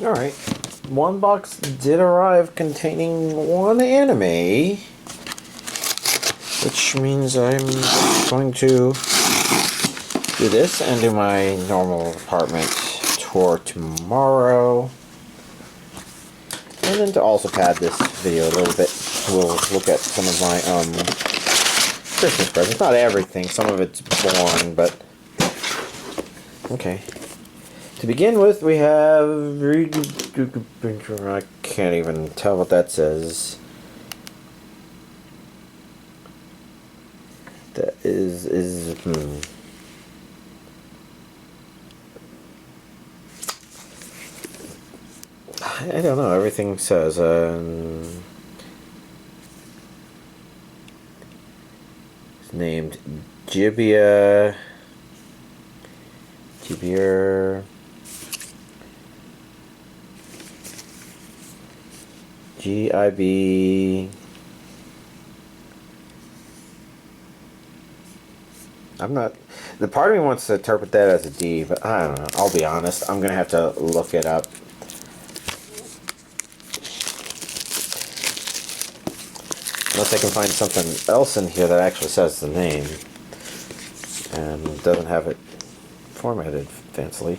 Alright. One box did arrive containing one anime, which means I'm going to do this and do my normal apartment tour tomorrow. And then to also pad this video a little bit, we'll look at some of my Christmas presents. Not everything, some of it's boring, but okay. To begin with, we have... I can't even tell what that says. That is I don't know, everything says, it's named Gibiate, G-I-B, I'm not, the part of me wants to interpret that as a D, but I don't know, I'll be honest, I'm going to have to look it up. Unless I can find something else in here that actually says the name and doesn't have it formatted fancily.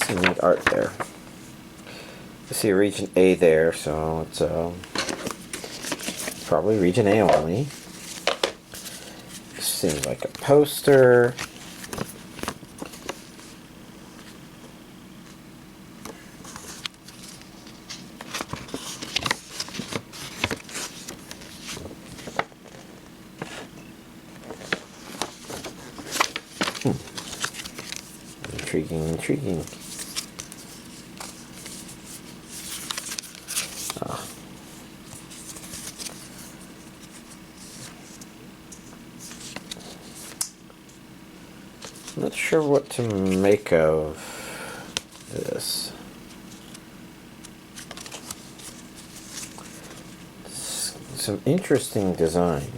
Some neat art there. You see region A there, so it's probably region A only. Seems like a poster. Intriguing. I'm not sure what to make of this. Some interesting design.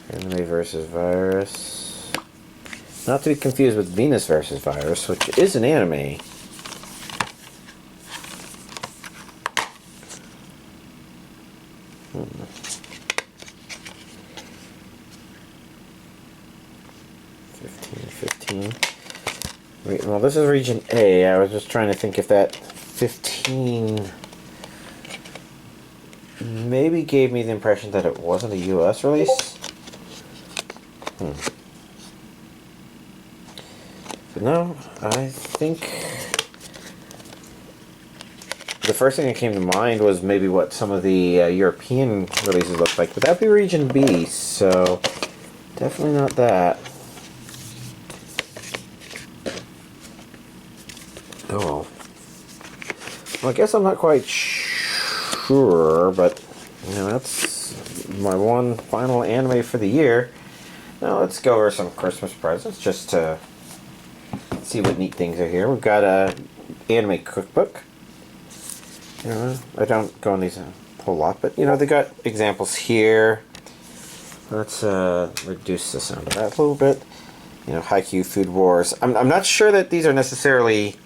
Anime versus Virus. Not to be confused with Venus versus Virus, which is an anime. Well, this is region A. I was just trying to think if that 15 maybe gave me the impression that it wasn't a US release. But no, I think the first thing that came to mind was maybe what some of the European releases look like, but that'd be region B, so definitely not that. Oh well, I guess I'm not quite sure, but you know, that's my one final anime for the year. Now let's go over some Christmas presents just to see what neat things are here. We've got a anime cookbook. You know, I don't go on these a whole lot, but you know, they got examples here. Let's reduce the sound of that a little bit. You know, Haikyuu, Food Wars. I'm not sure that these are necessarily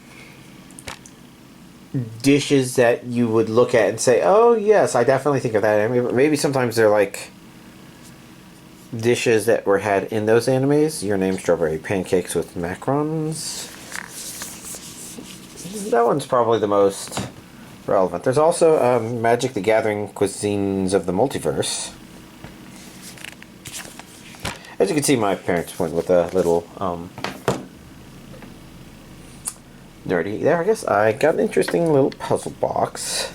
dishes that you would look at and say, oh yes, I definitely think of that anime. Maybe sometimes they're like dishes that were had in those animes. Your Name, Strawberry Pancakes with Macarons. That one's probably the most relevant. There's also Magic the Gathering Cuisines of the Multiverse. As you can see, my parents went with a little nerdy there. I guess I got an interesting little puzzle box.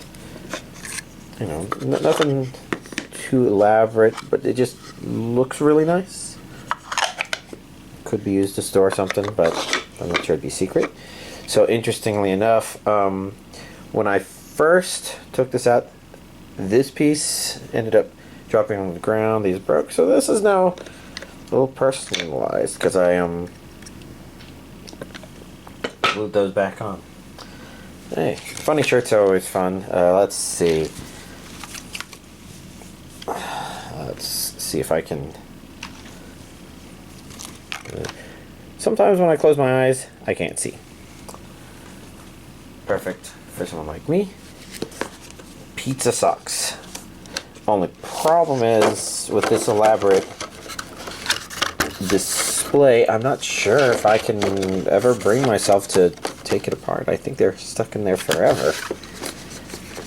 You know, nothing too elaborate, but it just looks really nice. Could be used to store something, but I'm not sure it'd be secret. So interestingly enough, when I first took this out, this piece ended up dropping on the ground. These broke, so this is now a little personalized because I glued those back on. Hey, funny shirts are always fun. Let's see. Let's see if I can. sometimes when I close my eyes, I can't see. Perfect for someone like me. Pizza sucks. Only problem is, with this elaborate display, I'm not sure if I can ever bring myself to take it apart. I think they're stuck in there forever.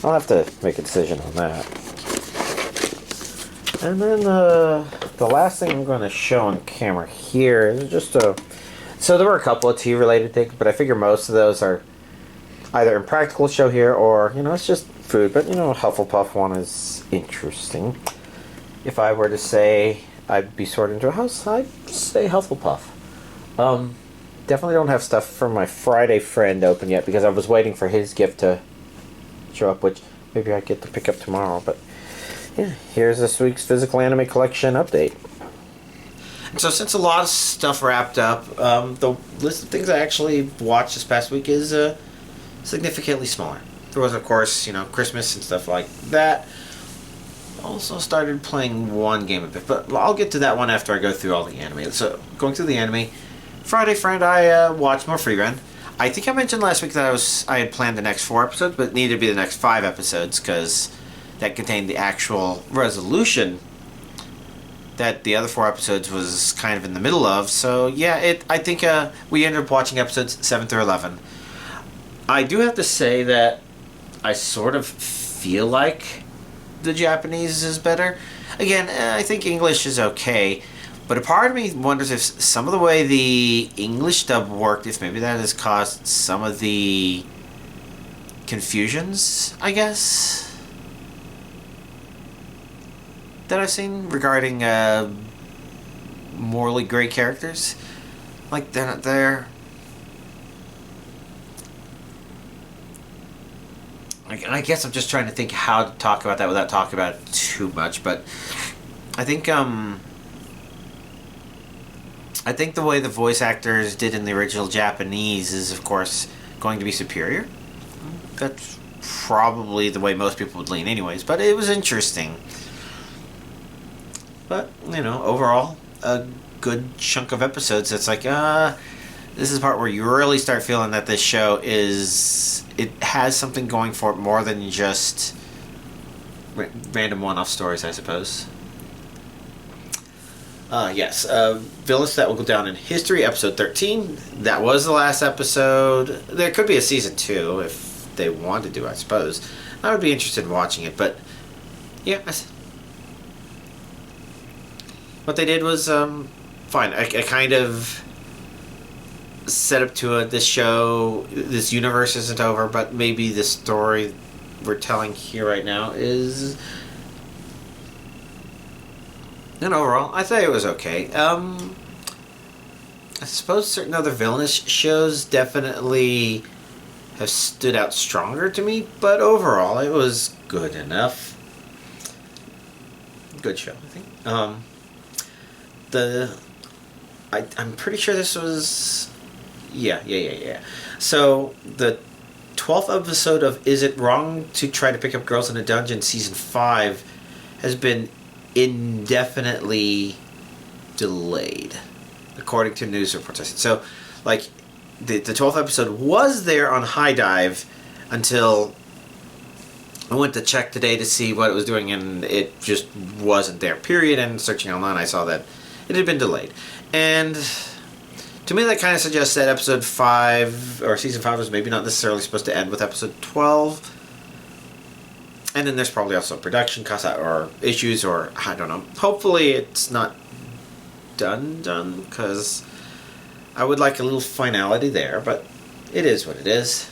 I'll have to make a decision on that. And then the last thing I'm going to show on camera here is just a... So there were a couple of tea-related things, but I figure most of those are either impractical to show here or, you know, it's just food. But, you know, Hufflepuff one is interesting. If I were to say I'd be sorted into a house, I'd say Hufflepuff. Definitely don't have stuff for my Friday friend open yet because I was waiting for his gift to show up, which maybe I get to pick up tomorrow. But yeah, here's this week's physical anime collection update. So since a lot of stuff wrapped up, the list of things I actually watched this past week is significantly smaller. There was, of course, you know, Christmas and stuff like that. Also started playing one game a bit, but I'll get to that one after I go through all the anime. So going through the anime, Friday friend, I watched more Free Run. I think I mentioned last week that I had planned the next 4 episodes, but it needed to be the next 5 episodes because that contained the actual resolution that the other 4 episodes was kind of in the middle of. So yeah, I think we ended up watching episodes 7 through 11. I do have to say that I sort of feel like the Japanese is better. Again, I think English is okay, but a part of me wonders if some of the way the English dub worked, if maybe that has caused some of the confusions, I guess, that I've seen regarding morally gray characters. Like, they're not there. I guess I'm just trying to think how to talk about that without talking about it too much, but I think the way the voice actors did in the original Japanese is, of course, going to be superior. That's probably the way most people would lean anyways, but it was interesting. But, you know, overall, a good chunk of episodes. It's like, this is the part where you really start feeling that this show it has something going for it more than just random one-off stories, I suppose. Yes, Villains That Will Go Down in History, episode 13. That was the last episode. There could be a season 2 if they wanted to, I suppose. I would be interested in watching it, but yeah, what they did was fine. I kind of set up to this show, this universe isn't over, but maybe the story we're telling here right now is... And overall, I thought it was okay. I suppose certain other villainous shows definitely have stood out stronger to me, but overall, it was good enough. Good show, I think. I'm pretty sure this was... Yeah. So, the 12th episode of Is It Wrong to Try to Pick Up Girls in a Dungeon, Season 5, has been indefinitely delayed, according to news reports. So, like, the 12th episode was there on High Dive until I went to check today to see what it was doing, and it just wasn't there, period. And searching online, I saw that it had been delayed. And to me, that kind of suggests that episode 5, or season 5, was maybe not necessarily supposed to end with episode 12. And then there's probably also production costs or issues, or I don't know. Hopefully it's not done, because I would like a little finality there, but it is what it is.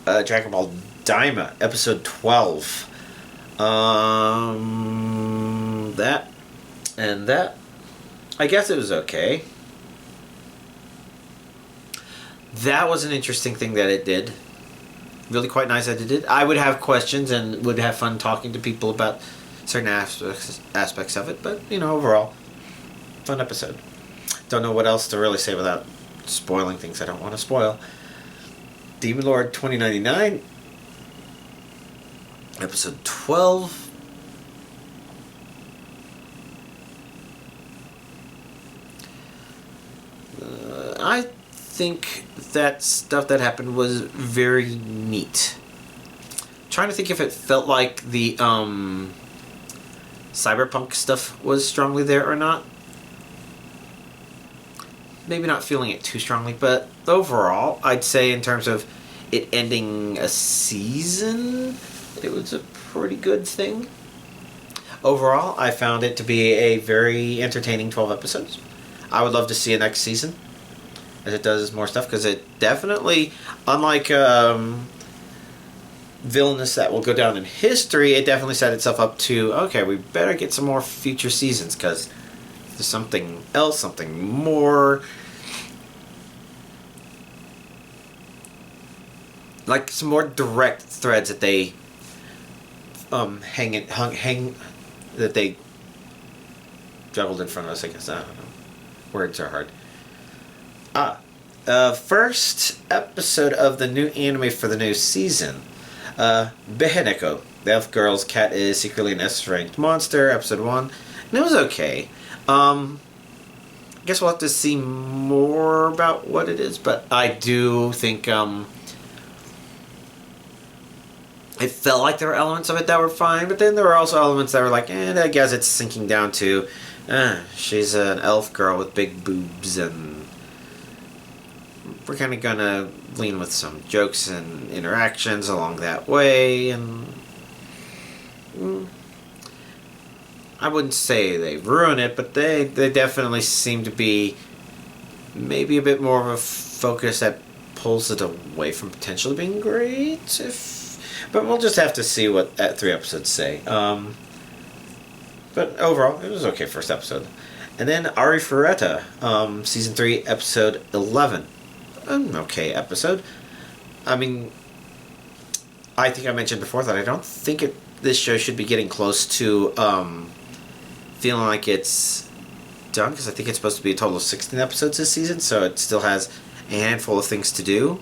Dragon Ball Daima, episode 12. That and that. I guess it was okay. That was an interesting thing that it did. Really quite nice that it did. I would have questions and would have fun talking to people about certain aspects of it, but, you know, overall, fun episode. Don't know what else to really say without spoiling things I don't want to spoil. Demon Lord 2099, episode 12. I think that stuff that happened was very neat. Trying to think if it felt like the cyberpunk stuff was strongly there or not. Maybe not feeling it too strongly, but overall, I'd say in terms of it ending a season, it was a pretty good thing. Overall, I found it to be a very entertaining 12 episodes. I would love to see a next season, as it does more stuff, because it definitely, unlike Villainous that will go down in history, it definitely set itself up to, okay, we better get some more future seasons, because there's something else, something more, like some more direct threads that they hang that they juggled in front of us. I guess I don't know. Words are hard. First episode of the new anime for the new season. Beheneko. The elf girl's cat is secretly an S-ranked monster. Episode 1. And it was okay. I guess we'll have to see more about what it is, but I do think it felt like there were elements of it that were fine, but then there were also elements that were like, I guess it's sinking down to, she's an elf girl with big boobs, and we're kind of gonna lean with some jokes and interactions along that way, and I wouldn't say they ruin it, but they definitely seem to be maybe a bit more of a focus that pulls it away from potentially being great. But we'll just have to see what that 3 episodes say. But overall, it was okay first episode. And then Ari Fureta, season 3, episode 11. An okay episode. I mean, I think I mentioned before that I don't think this show should be getting close to feeling like it's done, because I think it's supposed to be a total of 16 episodes this season, so it still has a handful of things to do.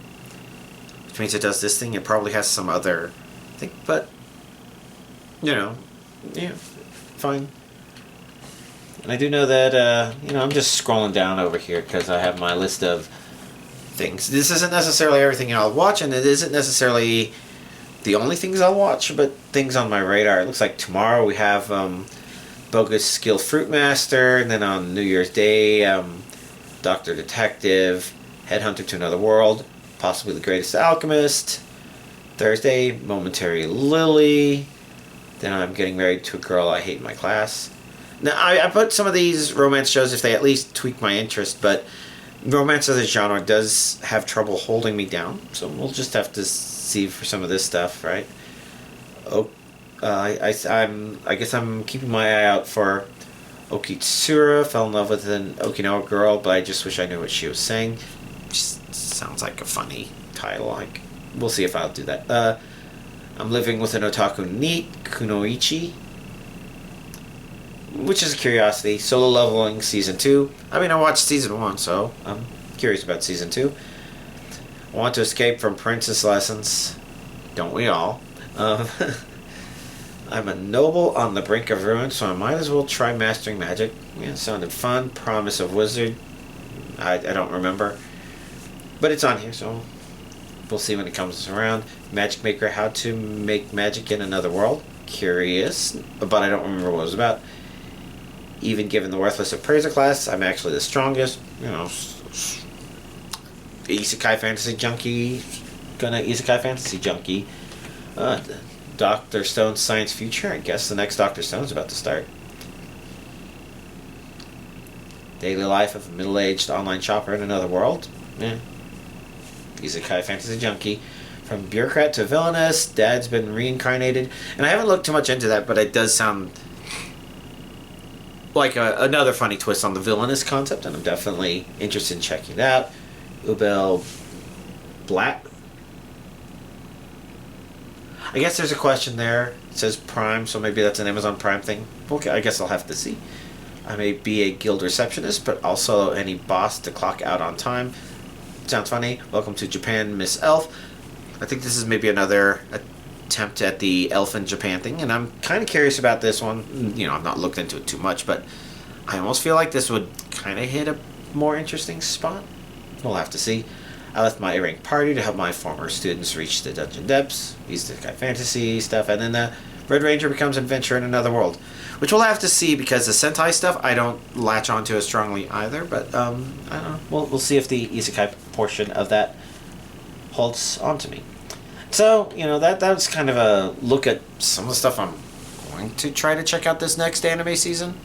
Which means it does this thing. It probably has some other thing, but yeah, fine. And I do know that I'm just scrolling down over here because I have my list of things. This isn't necessarily everything I'll watch, and it isn't necessarily the only things I'll watch, but things on my radar. It looks like tomorrow we have Bogus Skill Fruit Master, and then on New Year's Day, Dr. Detective, Headhunter to Another World, Possibly the Greatest Alchemist. Thursday, Momentary Lily. Then I'm Getting Married to a Girl I Hate in My Class. Now, I put some of these romance shows if they at least tweak my interest, but romance as a genre does have trouble holding me down, so we'll just have to see for some of this stuff, right? I guess I'm keeping my eye out for Okitsura. Fell in love with an Okinawa girl, but I just wish I knew what she was saying. Just sounds like a funny title. Like, we'll see if I'll do that. I'm Living with an Otaku Neat, Kunoichi, which is a curiosity. Solo Leveling Season 2. I mean, I watched Season 1, so I'm curious about Season 2. I want to escape from princess lessons. Don't we all? I'm a noble on the brink of ruin, so I might as well try mastering magic. Yeah, it sounded fun. Promise of Wizard. I don't remember. But it's on here, so we'll see when it comes around. Magic Maker, How to Make Magic in Another World. Curious, but I don't remember what it was about. Even given the Worthless Appraiser class, I'm actually the strongest. Isekai Fantasy Junkie. Gonna Isekai Fantasy Junkie. Dr. Stone's Science Future. I guess the next Dr. Stone's about to start. Daily Life of a Middle-Aged Online Shopper in Another World. Isekai Fantasy Junkie. From Bureaucrat to Villainous, Dad's been reincarnated. And I haven't looked too much into that, but it does sound like another funny twist on the Villainous concept, and I'm definitely interested in checking it out. Ubel Black. I guess there's a question there. It says Prime, so maybe that's an Amazon Prime thing. Okay, I guess I'll have to see. I may be a guild receptionist, but also any boss to clock out on time. Sounds funny. Welcome to Japan, Miss Elf. I think this is maybe another attempt at the Elf in Japan thing, and I'm kind of curious about this one. I've not looked into it too much, but I almost feel like this would kind of hit a more interesting spot. We'll have to see. I left my A-rank party to help my former students reach the dungeon depths, Isekai fantasy stuff, and then the Red Ranger becomes an adventurer in another world. Which we'll have to see, because the Sentai stuff I don't latch onto as strongly either, but I don't know. We'll see if the Isekai portion of that holds onto me. So, that was kind of a look at some of the stuff I'm going to try to check out this next anime season.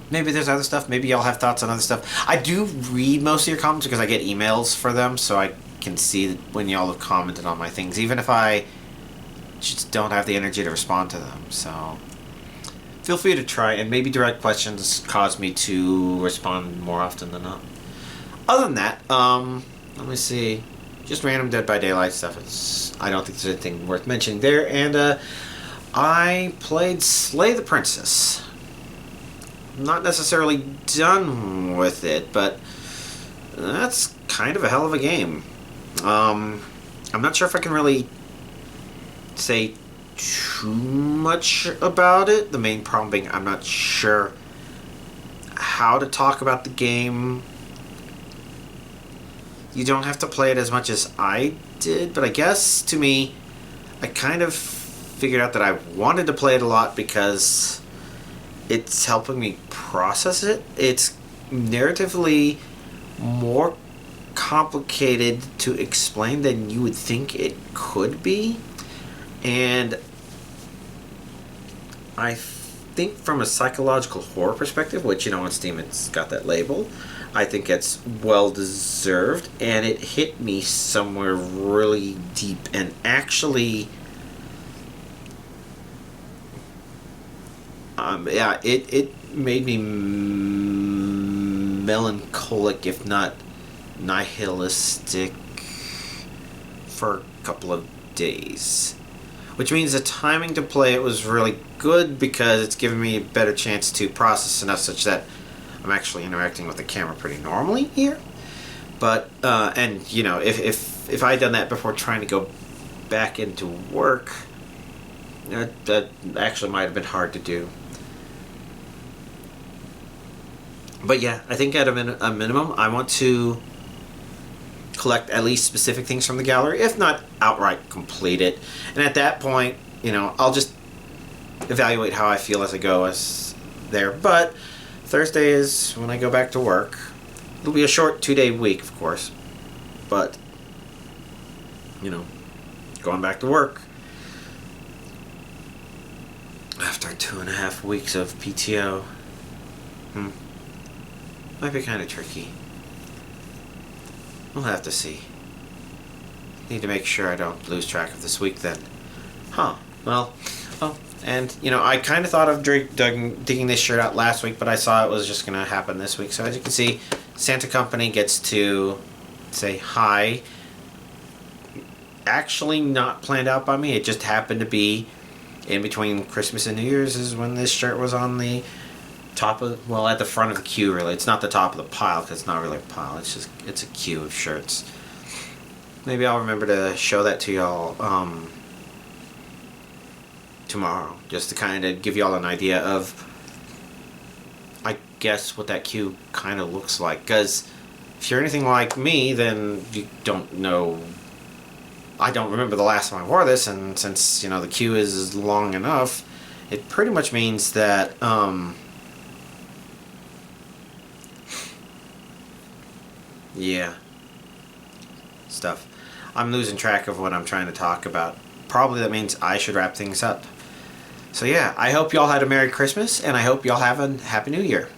Maybe there's other stuff. Maybe y'all have thoughts on other stuff. I do read most of your comments because I get emails for them, so I can see when y'all have commented on my things, even if I just don't have the energy to respond to them. So feel free to try, and maybe direct questions cause me to respond more often than not. Other than that, let me see. Just random Dead by Daylight stuff. I don't think there's anything worth mentioning there. And I played Slay the Princess. Not necessarily done with it, but that's kind of a hell of a game. I'm not sure if I can really say too much about it. The main problem being I'm not sure how to talk about the game. You don't have to play it as much as I did, but I guess to me, I kind of figured out that I wanted to play it a lot because it's helping me process it. It's narratively more complicated to explain than you would think it could be. And I think from a psychological horror perspective, which, on Steam it's got that label, I think it's well deserved, and it hit me somewhere really deep and actually it made me melancholic, if not nihilistic, for a couple of days. Which means the timing to play it was really good, because it's given me a better chance to process enough such that I'm actually interacting with the camera pretty normally here. But, and, if I had done that before trying to go back into work, that actually might have been hard to do. But yeah, I think at a minimum, I want to collect at least specific things from the gallery, if not outright complete it. And at that point, I'll just evaluate how I feel as I go as there. But Thursday is when I go back to work. It'll be a short 2-day week, of course. But, going back to work after 2.5 weeks of PTO, might be kind of tricky. We'll have to see. Need to make sure I don't lose track of this week then. Well, and, I kind of thought of digging this shirt out last week, but I saw it was just going to happen this week. So as you can see, Santa Company gets to say hi. Actually not planned out by me. It just happened to be in between Christmas and New Year's is when this shirt was on the top of, at the front of the queue, really. It's not the top of the pile, because it's not really a pile. It's a queue of shirts. Maybe I'll remember to show that to y'all tomorrow, just to kind of give y'all an idea of, I guess, what that queue kind of looks like. Because if you're anything like me, then you don't know. I don't remember the last time I wore this, and since, the queue is long enough, it pretty much means that, yeah, stuff. I'm losing track of what I'm trying to talk about. Probably that means I should wrap things up. So yeah, I hope y'all had a Merry Christmas, and I hope y'all have a Happy New Year.